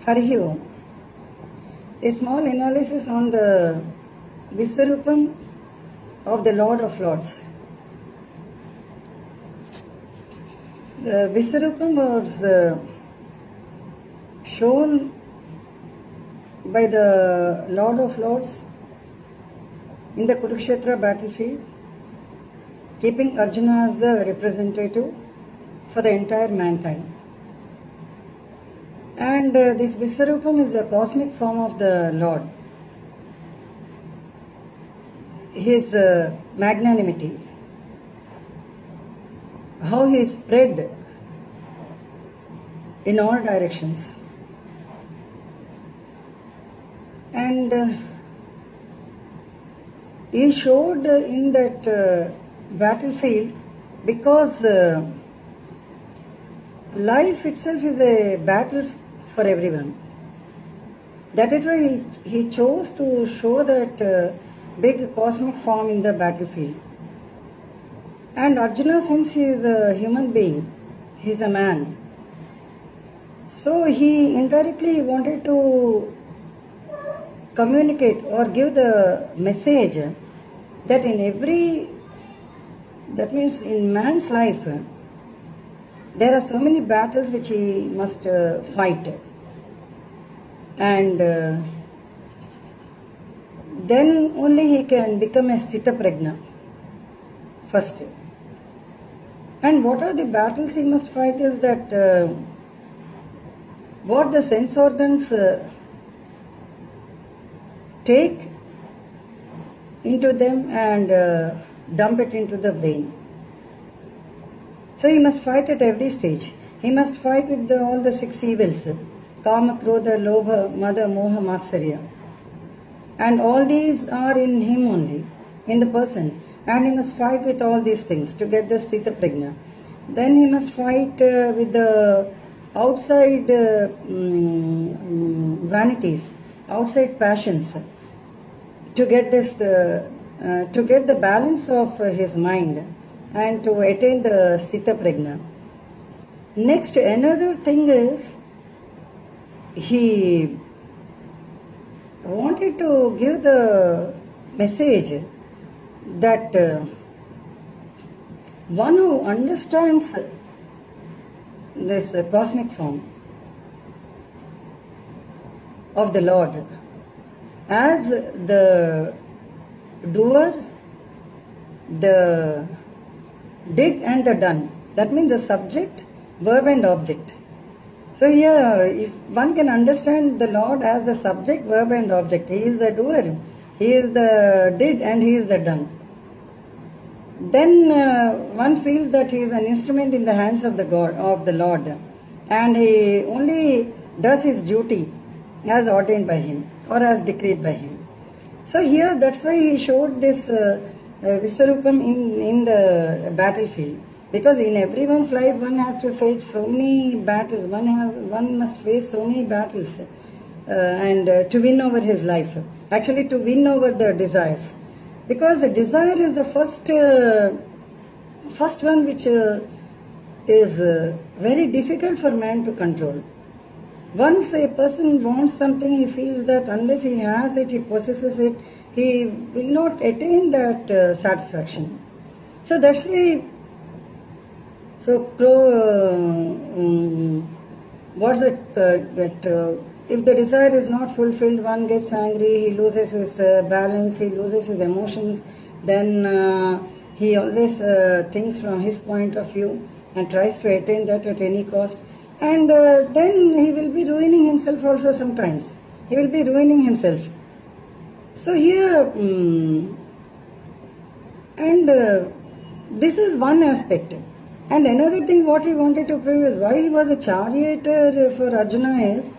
Harihi Om. A small analysis on the Viswa Roopam of the Lord of Lords. The Viswa Roopam was shown by the Lord of Lords in the Kurukshetra battlefield, keeping Arjuna as the representative for the entire mankind. And this Viswa Roopam is a cosmic form of the Lord. His magnanimity, how he is spread in all directions. And he showed in that battlefield because life itself is a battle for everyone. That is why he chose to show that big cosmic form in the battlefield. And Arjuna, since he is a human being, he is a man, so he indirectly wanted to communicate or give the message that that means in man's life, there are so many battles which he must fight. And then only he can become a Sthita Prajna first. And what are the battles he must fight is that what the sense organs take into them and dump it into the brain. So he must fight at every stage. He must fight with all the 6 evils: Kama, Krodha, Lobha, Mada, Moha, Matsarya. And all these are in him only, in the person. And he must fight with all these things to get the Sthita Prajna. Then he must fight with the outside vanities, outside passions, to get this, to get the balance of his mind and to attain the Sthita Prajna. Next, another thing is, he wanted to give the message that one who understands this cosmic form of the Lord as the doer, the did and the done. That means the subject, verb and object. So here, if one can understand the Lord as the subject, verb and object, he is the doer, he is the did and he is the done. Then one feels that he is an instrument in the hands of the God, of the Lord, and he only does his duty as ordained by him or as decreed by him. So here, that's why he showed this Viswa Roopam in the battlefield. Because in everyone's life, one has to face so many battles. One must face so many battles, and to win over his life. Actually, to win over the desires, because the desire is the first one which is very difficult for man to control. Once a person wants something, he feels that unless he has it, he possesses it, he will not attain that satisfaction. So that's why. So, what's it that if the desire is not fulfilled, one gets angry, he loses his balance, he loses his emotions, then he always thinks from his point of view and tries to attain that at any cost. And then he will be ruining himself also sometimes. He will be ruining himself. So here, this is one aspect. And another thing what he wanted to prove is why he was a charioteer for Arjuna is,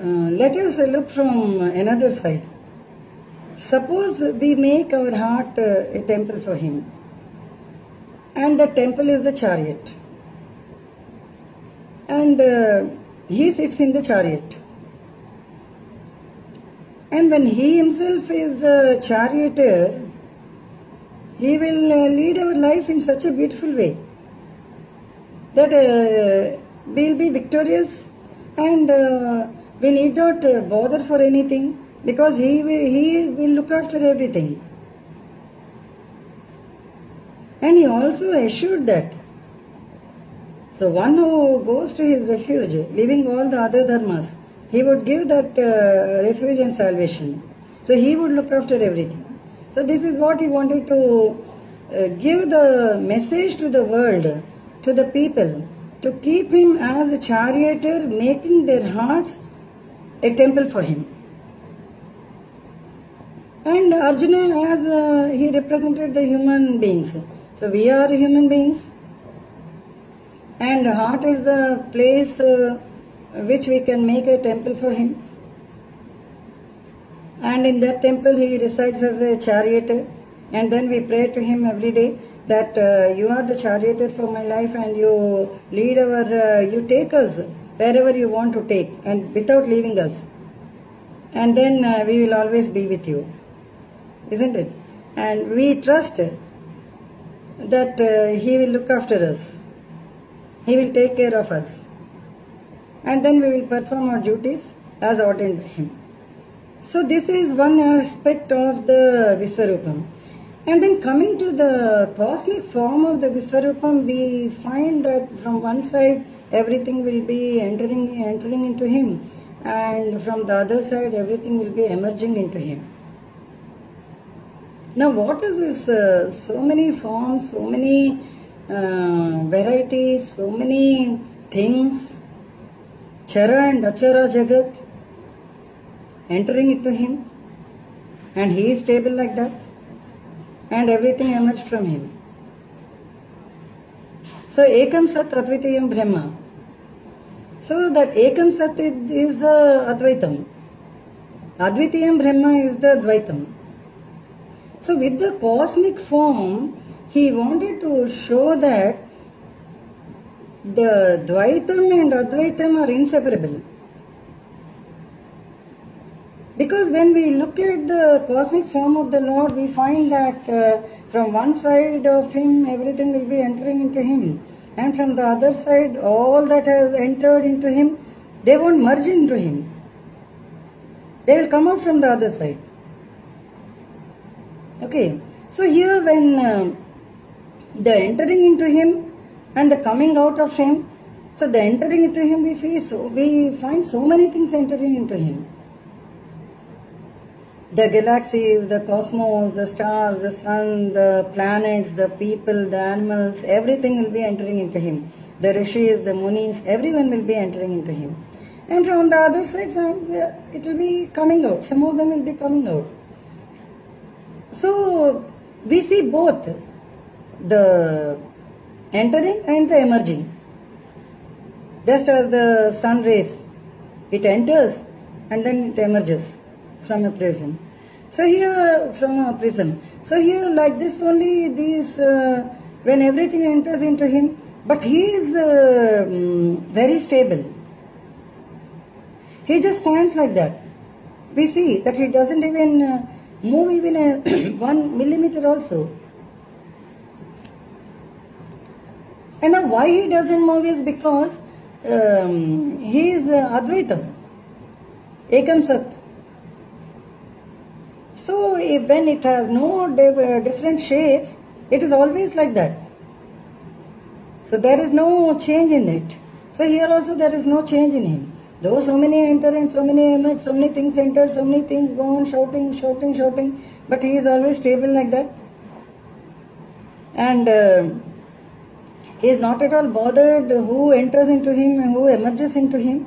let us look from another side. Suppose we make our heart a temple for him, and the temple is the chariot, and he sits in the chariot. And when he himself is the charioteer, he will lead our life in such a beautiful way that we will be victorious and we need not bother for anything, because he will look after everything. And he also assured that. So one who goes to his refuge, leaving all the other dharmas, he would give that refuge and salvation. So he would look after everything. So this is what he wanted to give the message to the world, to the people, to keep him as a charioteer, making their hearts a temple for him. And Arjuna, as he represented the human beings. So we are human beings, and heart is a place which we can make a temple for him. And in that temple he resides as a charioteer, and then we pray to him every day that you are the charioteer for my life, and you lead you take us wherever you want to take, and without leaving us. And then we will always be with you, isn't it? And we trust that he will look after us. He will take care of us. And then we will perform our duties as ordained by him. So this is one aspect of the Viswa Roopam. And then coming to the cosmic form of the Viswa Roopam, we find that from one side everything will be entering into him, and from the other side everything will be emerging into him. Now what is this so many forms, so many varieties, so many things, Chara and Achara Jagat, entering into him, and he is stable like that, and everything emerged from him. So Ekam Sat Advitiyam Brahma. So that Ekam Sat is the Advaitam. Advitiyam Brahma is the Advaitam. So with the cosmic form, he wanted to show that the Dvaitam and Advaitam are inseparable. Because when we look at the cosmic form of the Lord, we find that from one side of him, everything will be entering into him. And from the other side, all that has entered into him, they won't merge into him. They will come out from the other side. Okay. So here when the entering into him and the coming out of him, so the entering into him, we find so many things entering into him. The galaxies, the cosmos, the stars, the sun, the planets, the people, the animals, everything will be entering into him. The rishis, the munis, everyone will be entering into him. And from the other side, it will be coming out. Some of them will be coming out. So we see both the entering and the emerging. Just as the sun rays, it enters and then it emerges from a prism. So here from a prism. So here like this only these when everything enters into him, but he is very stable. He just stands like that. We see that he doesn't even move even a 1 millimeter also. And now why he doesn't move is because he is Advaitam, Ekam Sat. So when it has no different shapes, it is always like that. So there is no change in it. So here also there is no change in him. Though so many enter and so many emerge, so many things enter, so many things go on shouting, but he is always stable like that. And he is not at all bothered who enters into him and who emerges into him.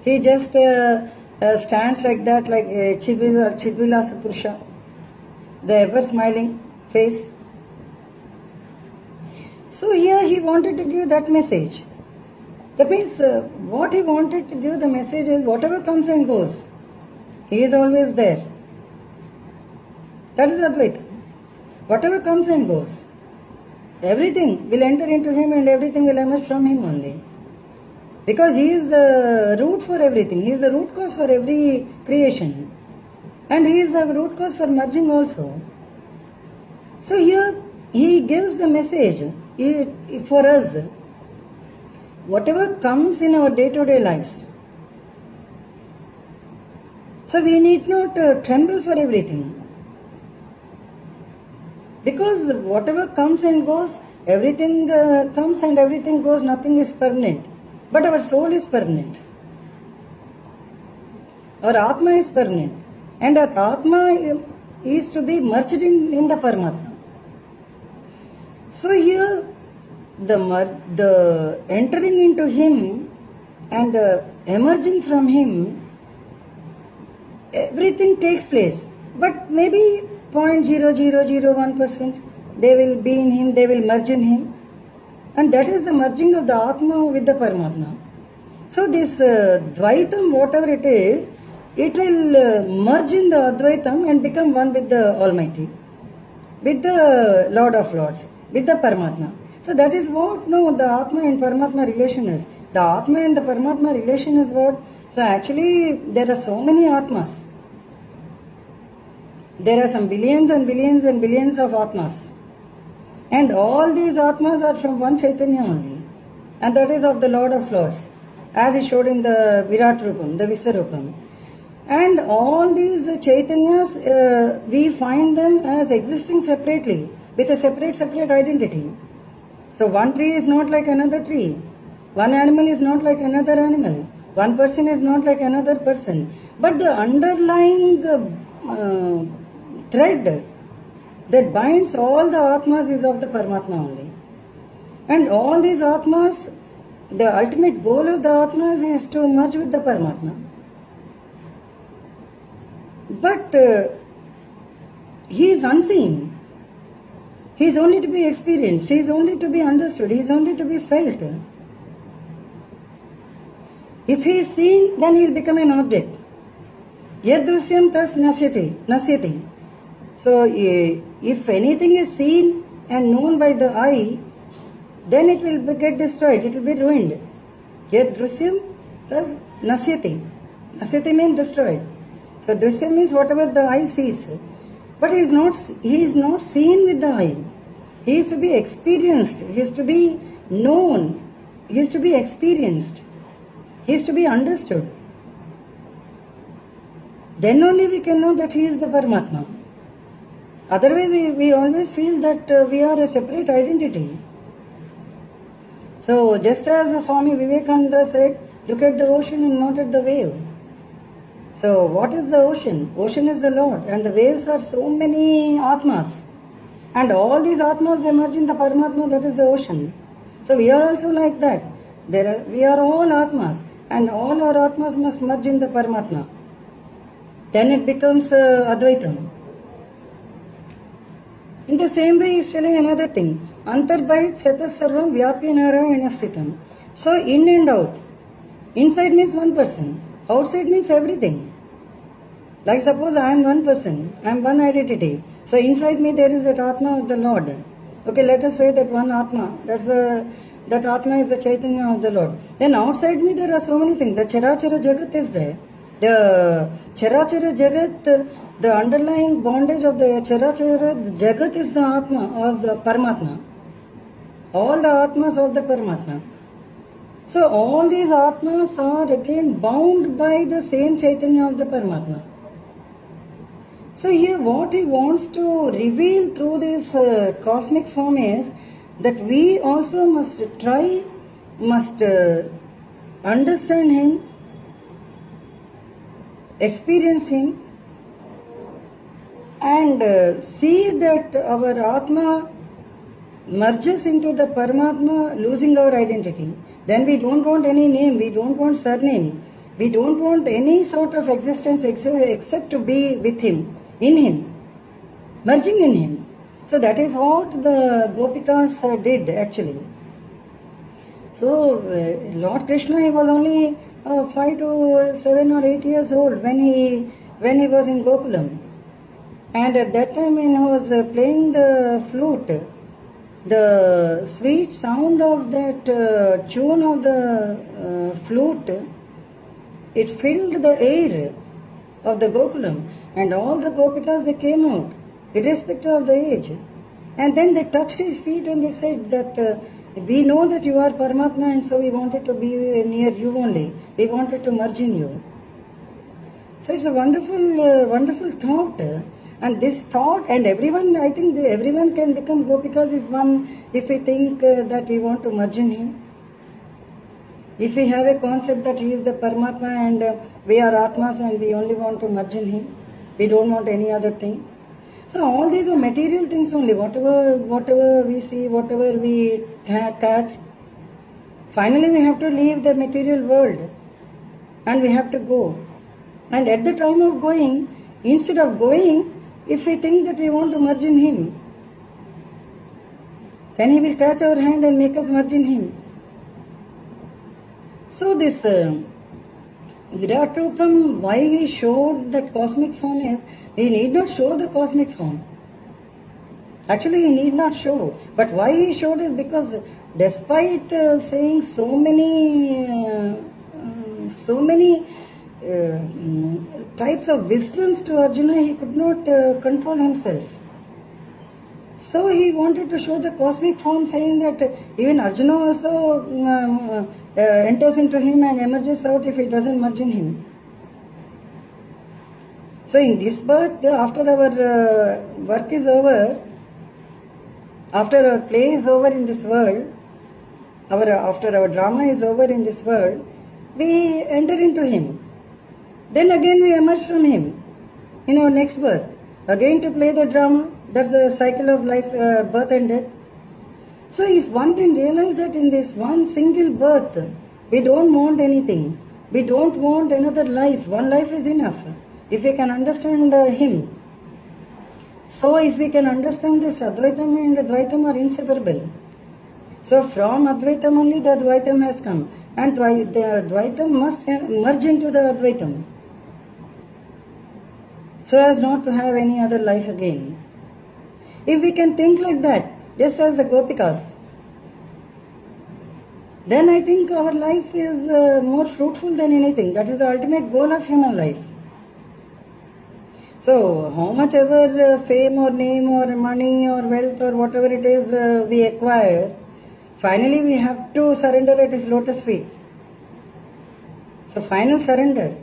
He just stands like that, like Chidvilasa Purusha, the ever smiling face. So here he wanted to give that message. That means what he wanted to give the message is whatever comes and goes, he is always there. That is Advaita. Whatever comes and goes, everything will enter into him and everything will emerge from him only. Because he is the root for everything. He is the root cause for every creation. And he is the root cause for merging also. So here he gives the message for us whatever comes in our day-to-day lives. So we need not tremble for everything. Because whatever comes and goes, everything comes and everything goes, nothing is permanent. But our soul is permanent. Our Atma is permanent. And that Atma is to be merged in the Paramatma. So here, the entering into Him and the emerging from Him, everything takes place. But maybe 0.0001%, they will be in Him, they will merge in Him. And that is the merging of the Atma with the Paramatma. So this Dvaitam, whatever it is, it will merge in the Advaitam and become one with the Almighty, with the Lord of Lords, with the Paramatma. So that is what the Atma and Paramatma relation is. The Atma and the Paramatma relation is what? So actually there are so many Atmas. There are some billions and billions and billions of Atmas. And all these Atmas are from one Chaitanya only. And that is of the Lord of Lords, as he showed in the Virat Roopam, the Viswa Roopam. And all these Chaitanyas, we find them as existing separately, with a separate identity. So one tree is not like another tree. One animal is not like another animal. One person is not like another person. But the underlying thread that binds all the Atmas is of the Paramatma only. And all these Atmas, the ultimate goal of the Atmas is to merge with the Paramatma. But he is unseen. He is only to be experienced. He is only to be understood. He is only to be felt. If he is seen, then he will become an object. Yadrusyam tas nasyati. So if anything is seen and known by the eye, then it will get destroyed. It will be ruined. Yadrusyam tas nasyati. Nasyati means destroyed. So Drisya means whatever the eye sees. But he is not seen with the eye. He is to be experienced. He is to be known. He is to be experienced. He is to be understood. Then only we can know that he is the Paramatma. Otherwise we always feel that we are a separate identity. So just as Swami Vivekananda said, look at the ocean and not at the wave. So what is the ocean? Ocean is the Lord, and the waves are so many Atmas. And all these Atmas, they merge in the Paramatma, that is the ocean. So we are also like that. We are all Atmas, and all our Atmas must merge in the Paramatma. Then it becomes Advaitam. In the same way, he is telling another thing. Antarbhait satas sarvam vyapya narayana sthitam. So in and out. Inside means one person. Outside means everything. Like suppose I am one person, I am one identity. So inside me there is that Atma of the Lord. Okay, let us say that one Atma, that Atma is the Chaitanya of the Lord. Then outside me there are so many things. The Charachara Jagat is there. The Charachara Jagat, the underlying bondage of the Charachara Jagat is the Atma or the Paramatma. All the Atmas of the Paramatma. So all these Atmas are again bound by the same Chaitanya of the Paramatma. So here what he wants to reveal through this cosmic form is that we also must understand him, experience him, and see that our Atma merges into the Paramatma, losing our identity. Then we don't want any name, we don't want surname, we don't want any sort of existence except to be with him, in him, merging in him. So that is what the Gopikas did actually. So Lord Krishna, he was only 5 to 7 or 8 years old when he was in Gokulam. And at that time when he was playing the flute, the sweet sound of that tune of the flute, it filled the air of the Gokulam, and all the Gopikas, they came out, irrespective of the age. And then they touched his feet and they said that We know that you are Paramatma, and so we wanted to be near you only. We wanted to merge in you. So it's a wonderful thought. And this thought, and everyone, I think everyone can become Gopikas if we think that we want to merge in him. If we have a concept that he is the Paramatma and we are Atmas and we only want to merge in him, we don't want any other thing. So all these are material things only. Whatever we see, whatever we catch, finally we have to leave the material world and we have to go. And at the time of going, instead of going, if we think that we want to merge in him, then he will catch our hand and make us merge in him. So this Virat Roopam, why he showed that cosmic form is, he need not show the cosmic form. Actually, he need not show. But why he showed is because despite saying so many types of wisdoms to Arjuna, he could not control himself. So he wanted to show the cosmic form, saying that even Arjuna also enters into him and emerges out if he doesn't merge in him. So in this birth, after our work is over, after our play is over in this world, after our drama is over in this world, we enter into him. Then again we emerge from him in our next birth, again to play the drama. That's the cycle of life, birth and death. So if one can realize that in this one single birth, we don't want anything. We don't want another life. One life is enough. If we can understand him. So if we can understand this, Advaitam and Dvaitam are inseparable. So from Advaitam only the Dvaitam has come. And the Dvaitam must merge into the Advaitam. So as not to have any other life again. If we can think like that, just as the Gopikas, then I think our life is more fruitful than anything. That is the ultimate goal of human life. So, how much ever fame or name or money or wealth or whatever it is we acquire, finally we have to surrender at his lotus feet. So, final surrender.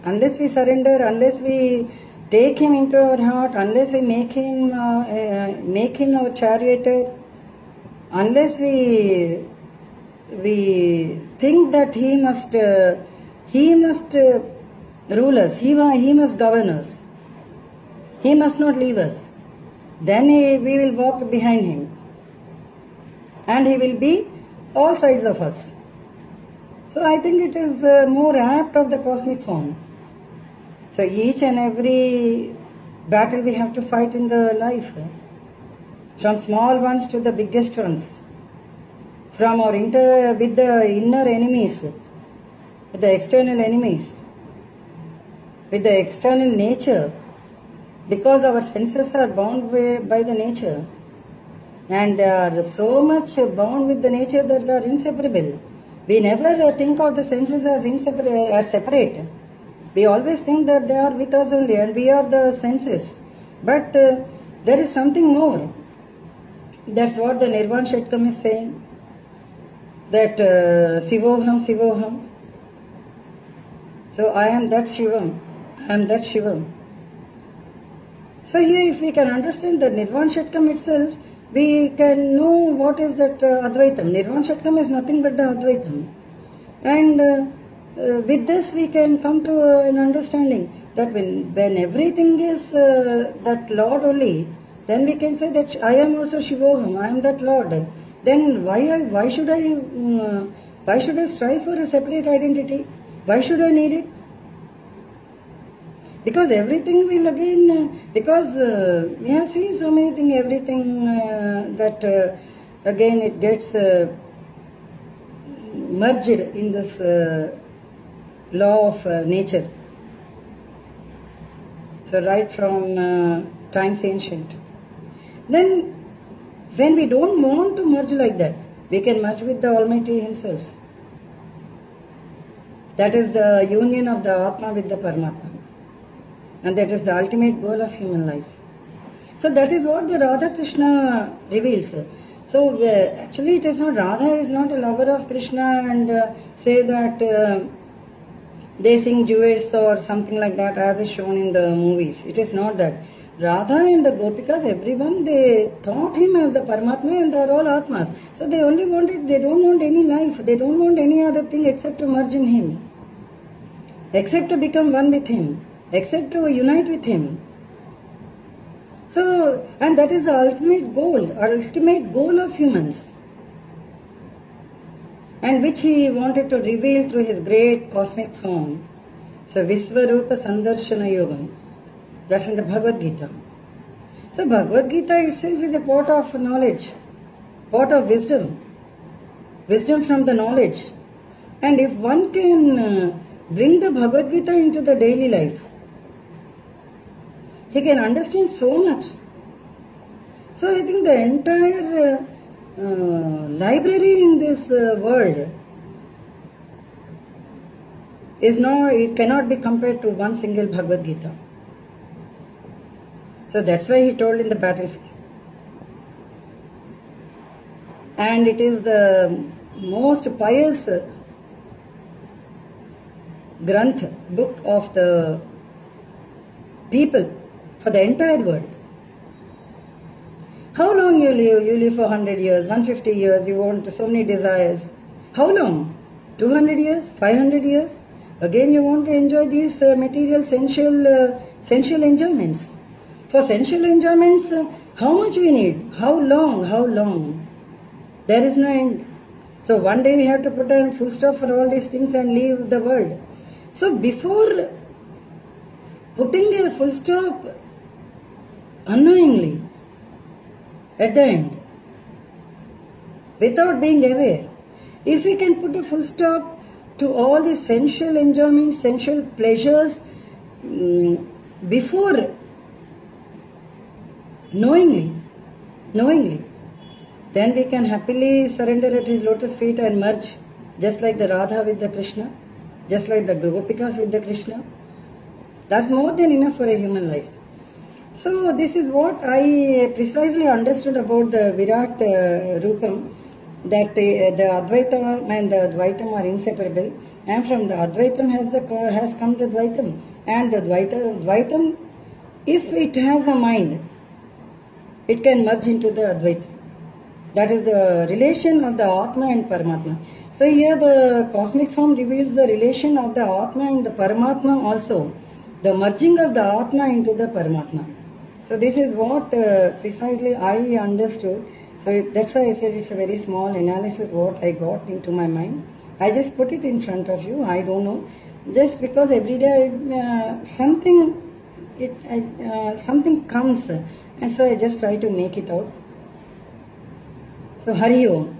Unless we surrender, unless we take him into our heart, unless we make him our charioteer, unless we think that he must rule us, he must govern us, he must not leave us, then we will walk behind him and he will be all sides of us. So I think it is more apt of the cosmic form. So each and every battle we have to fight in the life, from small ones to the biggest ones, from our with the inner enemies, with the external enemies, with the external nature, because our senses are bound by the nature, and they are so much bound with the nature that they are inseparable. We never think of the senses as separate. We always think that they are with us only and we are the senses. But there is something more. That's what the Nirvan Shatkam is saying. That Sivoham, Sivoham. So I am that Shivam. I am that Shivam. So here if we can understand the Nirvan Shatkam itself, we can know what is that Advaitam. Nirvan Shatkam is nothing but the Advaitam. And with this we can come to an understanding that when everything is that Lord only, then we can say that I am also Shivoham, I am that Lord. Then why should I strive for a separate identity? Why should I need it? Because everything will again, because we have seen so many things, everything that again it gets merged in this law of nature. So right from times ancient. Then when we don't want to merge like that, we can merge with the Almighty Himself. That is the union of the Atma with the Paramatma. And that is the ultimate goal of human life. So that is what the Radha Krishna reveals. So actually it is not, Radha is not a lover of Krishna and say that they sing duets or something like that as is shown in the movies. It is not that. Radha and the Gopikas, everyone, they thought him as the Paramatma and they are all Atmas. So they only wanted, they don't want any life, they don't want any other thing except to merge in him, except to become one with him, except to unite with him. So, and that is the ultimate goal of humans, and which he wanted to reveal through his great cosmic form. So, Viswa Roopam Sandarshana Yogam, that's in the Bhagavad Gita. So, Bhagavad Gita itself is a pot of knowledge, pot of wisdom, wisdom from the knowledge. And if one can bring the Bhagavad Gita into the daily life, he can understand so much. So I think the entire library in this world is not, it cannot be compared to one single Bhagavad Gita. So that's why he told in the battlefield. And it is the most pious Granth, book of the people for the entire world. How long you live? You live for 100 years, 150 years, you want so many desires. How long? 200 years? 500 years? Again you want to enjoy these material sensual enjoyments. For sensual enjoyments, how much we need? How long? How long? There is no end. So one day we have to put a full stop for all these things and leave the world. So before putting a full stop unknowingly at the end, without being aware, if we can put a full stop to all these sensual enjoyments, sensual pleasures before knowingly, then we can happily surrender at his lotus feet and merge, just like the Radha with the Krishna, just like the Gopikas with the Krishna. That's more than enough for a human life. So this is what I precisely understood about the Virat Roopam, that the Advaitam and the Dvaitam are inseparable, and from the Advaitam has come the Dvaitam, and the Dvaitam, if it has a mind, it can merge into the Advaitam. That is the relation of the Atma and Paramatma. So here the cosmic form reveals the relation of the Atma and the Paramatma also, the merging of the Atma into the Paramatma. So this is what precisely I understood. So that's why I said it's a very small analysis what I got into my mind. I just put it in front of you. I don't know. Just because every day something comes, and so I just try to make it out. So Hari Om.